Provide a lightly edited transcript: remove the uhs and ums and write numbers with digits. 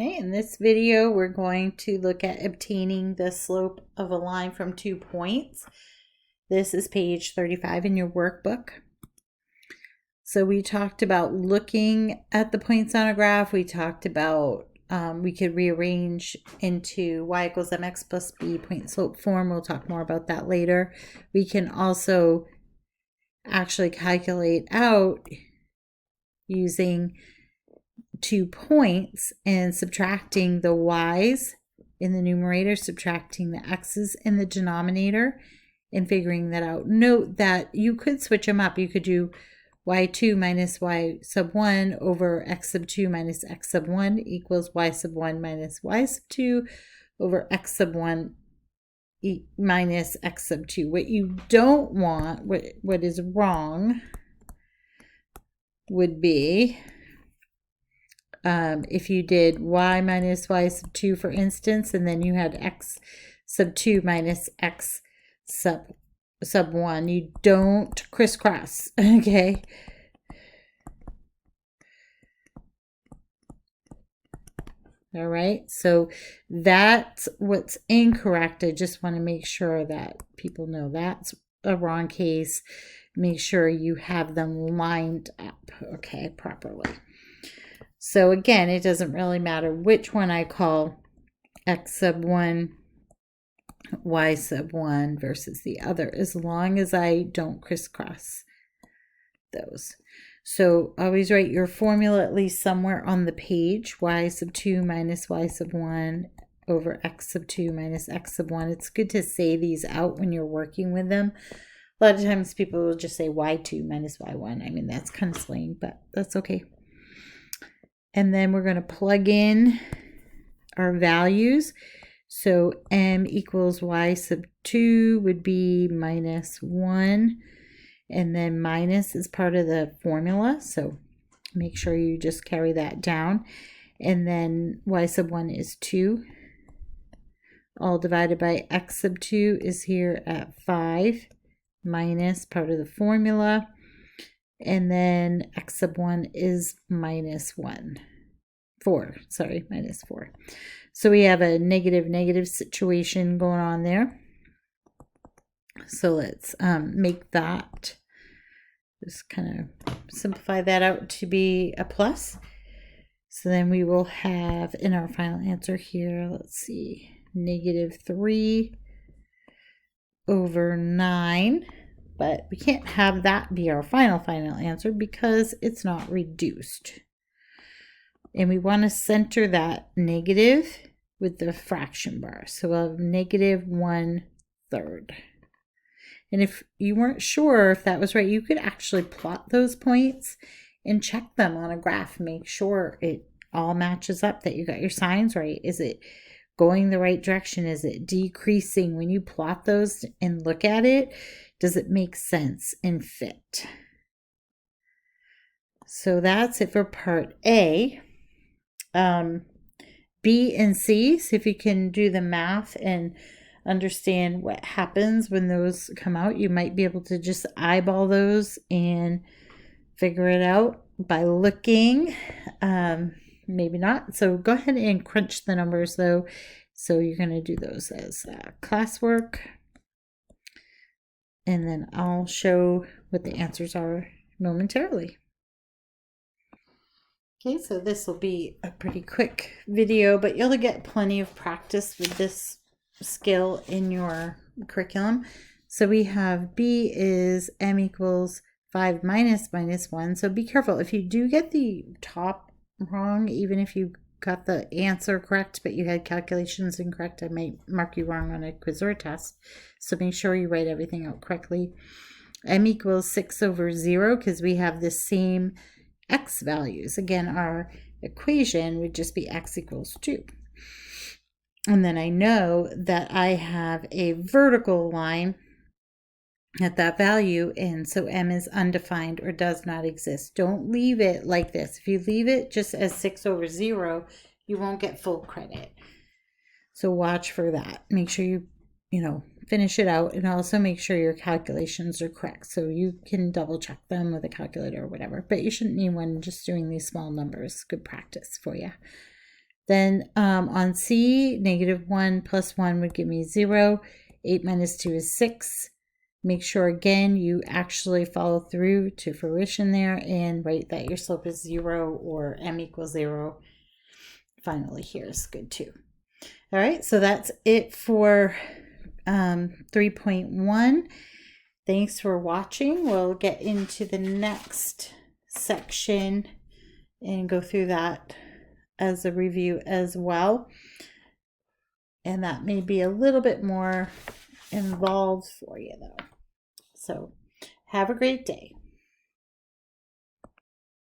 Okay, in this video, we're going to look at obtaining the slope of a line from 2 points. This is page 35 in your workbook. So we talked about looking at the points on a graph. We talked about we could rearrange into y equals mx plus b point slope form. We'll talk more about that later. We can also actually calculate out using 2 points and subtracting the y's in the numerator, subtracting the x's in the denominator, and figuring that out. Note that you could switch them up. You could do y2 minus y sub 1 over x sub 2 minus x sub 1 equals y sub 1 minus y sub 2 over x sub 1 minus x sub 2. What you don't want, what is wrong, would be if you did y minus y sub 2, for instance, and then you had x sub 2 minus x sub 1. You don't crisscross, okay? All right, so that's what's incorrect. I just want to make sure that people know that's a wrong case. Make sure you have them lined up, okay, properly. So again, it doesn't really matter which one I call x sub 1, y sub 1 versus the other, as long as I don't crisscross those. So always write your formula at least somewhere on the page, y sub 2 minus y sub 1 over x sub 2 minus x sub 1. It's good to say these out when you're working with them. A lot of times people will just say y2 minus y1. I mean, that's kind of slang, but that's okay. And then we're going to plug in our values. So m equals y sub 2 would be minus 1. And then minus is part of the formula. So make sure you just carry that down. And then y sub 1 is 2. All divided by x sub 2 is here at 5. Minus part of the formula. And then x sub 1 is minus 4. So we have a negative situation going on there. So let's make that, just kind of simplify that out to be a plus. So then we will have in our final answer here, let's see, negative 3 over 9. But we can't have that be our final answer because it's not reduced. And we want to center that negative with the fraction bar. So we'll have negative 1/3. And if you weren't sure if that was right, you could actually plot those points and check them on a graph. Make sure it all matches up, that you got your signs right. Is it going the right direction? Is it decreasing? When you plot those and look at it, does it make sense and fit? So that's it for part A. B and C, so if you can do the math and understand what happens when those come out, you might be able to just eyeball those and figure it out by looking. Maybe not. So go ahead and crunch the numbers though. So you're going to do those as classwork. And then I'll show what the answers are momentarily. Okay, so this will be a pretty quick video, but you'll get plenty of practice with this skill in your curriculum. So we have B is m equals 5 minus 1. So be careful. If you do get the top wrong, even if you got the answer correct, but you had calculations incorrect, I might mark you wrong on a quiz or a test. So make sure you write everything out correctly. M equals 6 over 0 because we have the same x values. Again, our equation would just be x equals 2. And then I know that I have a vertical line at that value, and so m is undefined or does not exist. Don't leave it like this. If you leave it just as 6 over 0, you won't get full credit. So watch for that. Make sure you finish it out, and also make sure your calculations are correct. So you can double check them with a calculator or whatever, but you shouldn't need one just doing these small numbers. Good practice for you. Then on C, -1 plus 1 would give me 0. 8 minus 2 is 6. Make sure, again, you actually follow through to fruition there and write that your slope is 0 or m equals 0. Finally, here is good too. All right, so that's it for 3.1. Thanks for watching. We'll get into the next section and go through that as a review as well. And that may be a little bit more involved for you though. So have a great day.